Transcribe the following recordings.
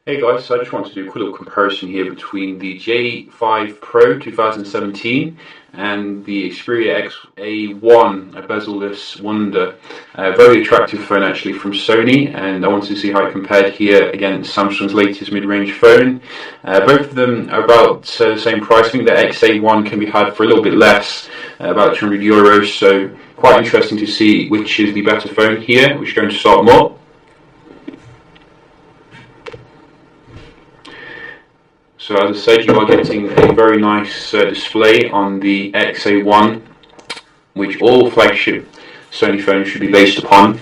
Hey guys, so I just wanted to do a quick little comparison here between the J5 Pro 2017 and the Xperia XA1, a bezel-less wonder. Very attractive phone actually from Sony, and I wanted to see how it compared here against Samsung's latest mid-range phone. Both of them are about the same price. I think the XA1 can be had for a little bit less, about €200, so quite interesting to see which is the better phone here. We're going to start them up. So as I said, you are getting a very nice display on the XA1, which all flagship Sony phones should be based upon.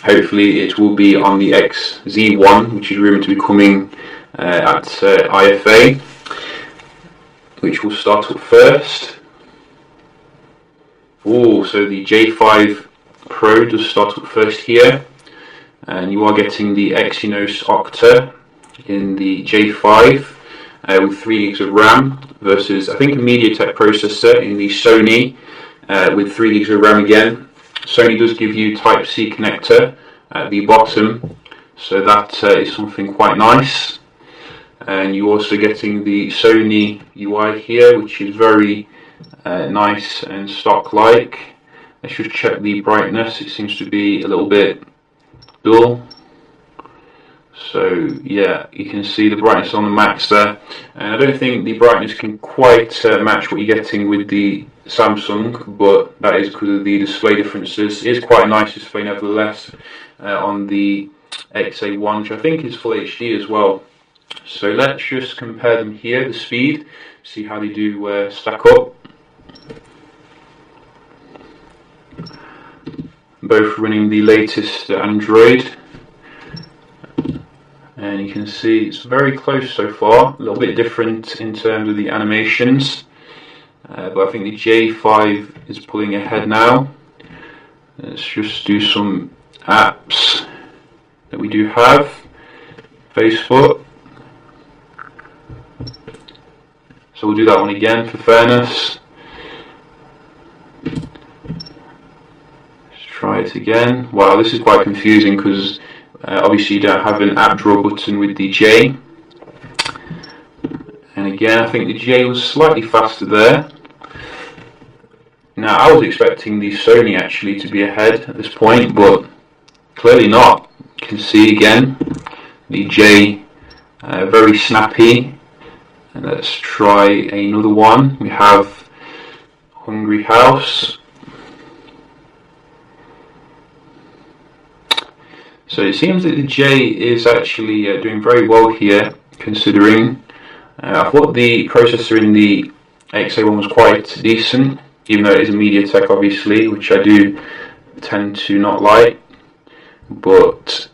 Hopefully it will be on the XZ1, which is rumoured to be coming at IFA, which will start up first. So the J5 Pro does start up first here, and you are getting the Exynos Octa in the J5. With 3 GB of RAM versus I think a MediaTek processor in the Sony with 3 GB of RAM again. Sony does give you Type-C connector at the bottom, so that is something quite nice. And you're also getting the Sony UI here, which is very nice and stock-like. Let's just check the brightness. It seems to be a little bit dull. So yeah, you can see the brightness on the max there, and I don't think the brightness can quite match what you're getting with the Samsung, but that is because of the display differences. It is quite a nice display nevertheless on the XA1, which I think is full HD as well. So let's just compare them here, the speed, see how they do stack up. Both running the latest Android. And you can see it's very close so far, a little bit different in terms of the animations, but I think the J5 is pulling ahead now. Let's just do some apps that we do have. Facebook. So we'll do that one again for fairness. Let's try it again. Wow, this is quite confusing because obviously you don't have an app drawer button with the J. And again, I think the J was slightly faster there. Now I was expecting the Sony actually to be ahead at this point, but clearly not. You can see again the J very snappy. And let's try another one. We have Hungry House. So it seems that the J is actually doing very well here, considering I thought the processor in the XA1 was quite decent, even though it is a MediaTek obviously, which I do tend to not like. But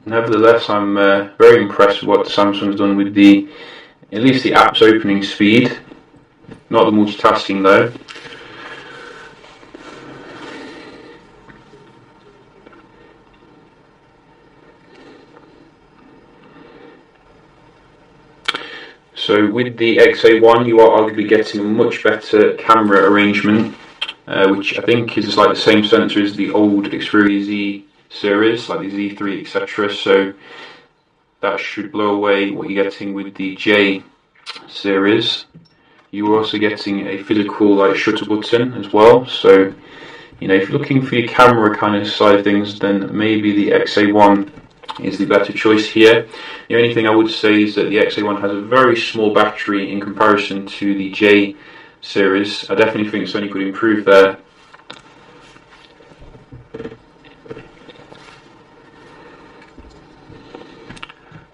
nevertheless, I'm very impressed with what Samsung's done with at least the app's opening speed, not the multitasking though. So with the XA1 you are arguably getting a much better camera arrangement, which I think is like the same sensor as the old Xperia Z series, like the Z3 etc. So that should blow away what you're getting with the J series. You're also getting a physical like shutter button as well, so you know, if you're looking for your camera kind of side of things, then maybe the XA1 is the better choice here. The only thing I would say is that the XA1 has a very small battery in comparison to the J series. I definitely think Sony could improve there.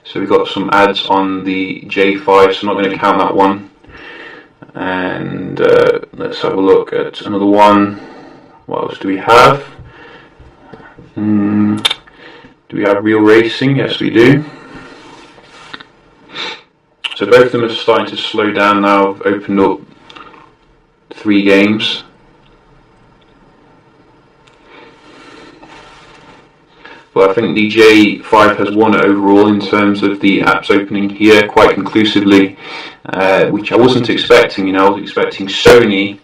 So we've got some ads on the J5, so I'm not going to count that one. And let's have a look at another one. What else do we have? Do we have Real Racing? Yes, we do. So both of them are starting to slow down now. I've opened up 3 games. But I think the J5 has won overall in terms of the apps opening here quite conclusively, which I wasn't expecting. You know, I was expecting Sony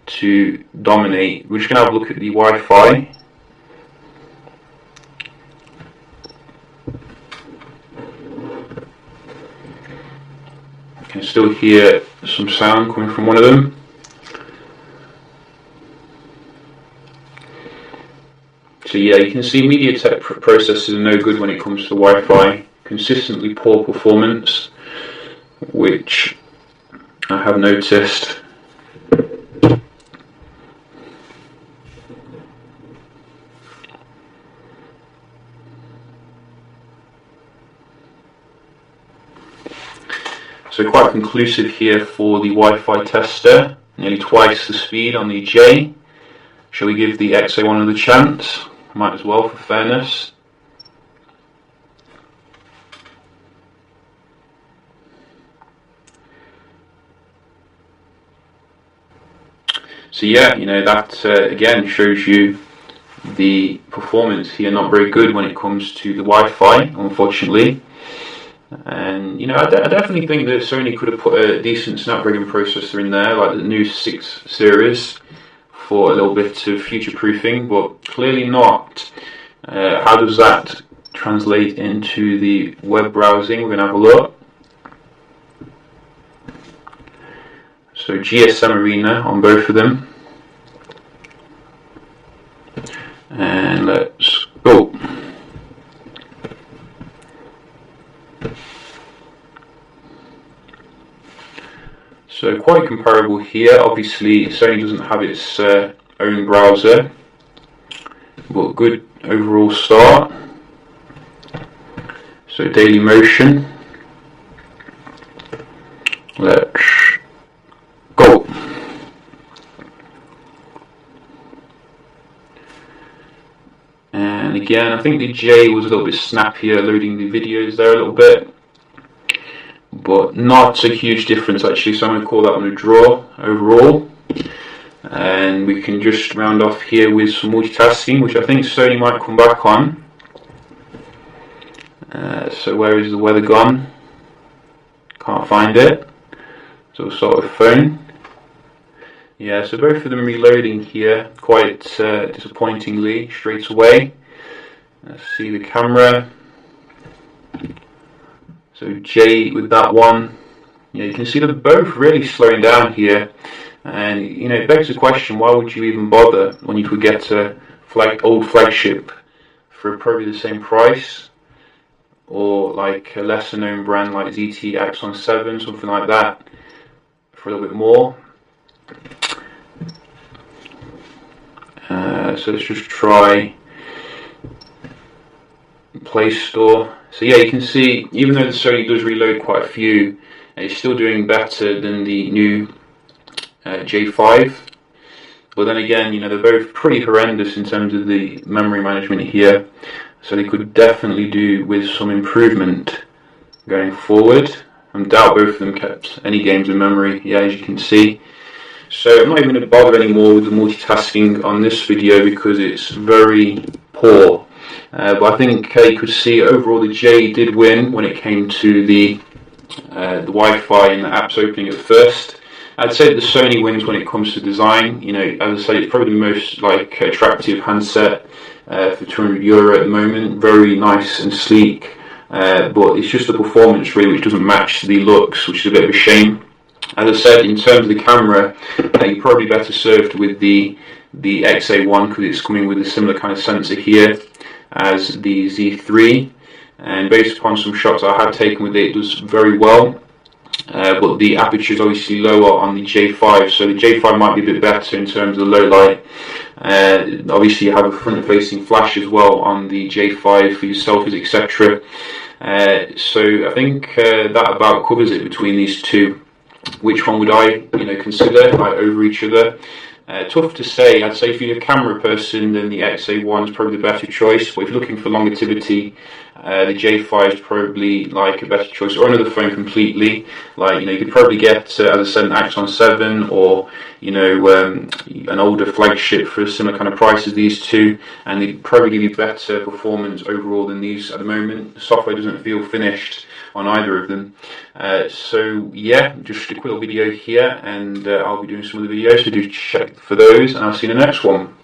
to dominate. We're just going to have a look at the Wi-Fi. can still hear some sound coming from one of them. So yeah, you can see MediaTek processors are no good when it comes to Wi-Fi. Consistently poor performance, which I have noticed. So quite conclusive here for the Wi-Fi tester. Nearly twice the speed on the J. Shall we give the XA1 another chance? Might as well, for fairness. So yeah, that again shows you the performance here not very good when it comes to the Wi-Fi, unfortunately. And I definitely think that Sony could have put a decent Snapdragon processor in there, like the new 6 series, for a little bit of future-proofing, but clearly not. How does that translate into the web browsing? We're going to have a look. So GSM Arena on both of them. And let's go. So quite comparable here. Obviously Sony doesn't have its own browser, but good overall start. So Daily Motion. Let's go. And again, I think the J was a little bit snappier loading the videos there a little bit, but not a huge difference actually, so I'm going to call that one a draw overall. And we can just round off here with some multitasking, which I think Sony might come back on. So where is the weather gone? Can't find it. So we'll start with phone. Yeah, so both of them reloading here quite disappointingly straight away. Let's see the camera. So J with that one. Yeah, you can see they're both really slowing down here. And it begs the question, why would you even bother when you could get a old flagship for probably the same price? Or like a lesser known brand like ZT Axon 7, something like that, for a little bit more. So let's just try Play Store. So yeah, you can see, even though the Sony does reload quite a few, it's still doing better than the new J5. But then again, they're both pretty horrendous in terms of the memory management here. So they could definitely do with some improvement going forward. I doubt both of them kept any games in memory, yeah, as you can see. So I'm not even going to bother anymore with the multitasking on this video because it's very poor. But I think you could see overall the J did win when it came to the Wi-Fi and the apps opening at first. I'd say that the Sony wins when it comes to design. As I say, it's probably the most attractive handset for €200 at the moment. Very nice and sleek, but it's just the performance really which doesn't match the looks, which is a bit of a shame. As I said, in terms of the camera, you're probably better served with the XA1 because it's coming with a similar kind of sensor here as the Z3, and based upon some shots I have taken with it, it does very well. But the aperture is obviously lower on the J5, so the J5 might be a bit better in terms of the low light. Obviously you have a front-facing flash as well on the J5 for your selfies, etc. So I think that about covers it between these two. Which one would I consider over each other? Tough to say. I'd say if you're a camera person, then the XA1 is probably the better choice. But if you're looking for longevity, the J5 is probably a better choice, or another phone completely. You could probably get, as I said, an Axon 7 or an older flagship for a similar kind of price as these two, and they'd probably give you better performance overall than these at the moment. The software doesn't feel finished on either of them. So yeah, just a quick little video here, and I'll be doing some other videos, so do check for those, and I'll see you in the next one.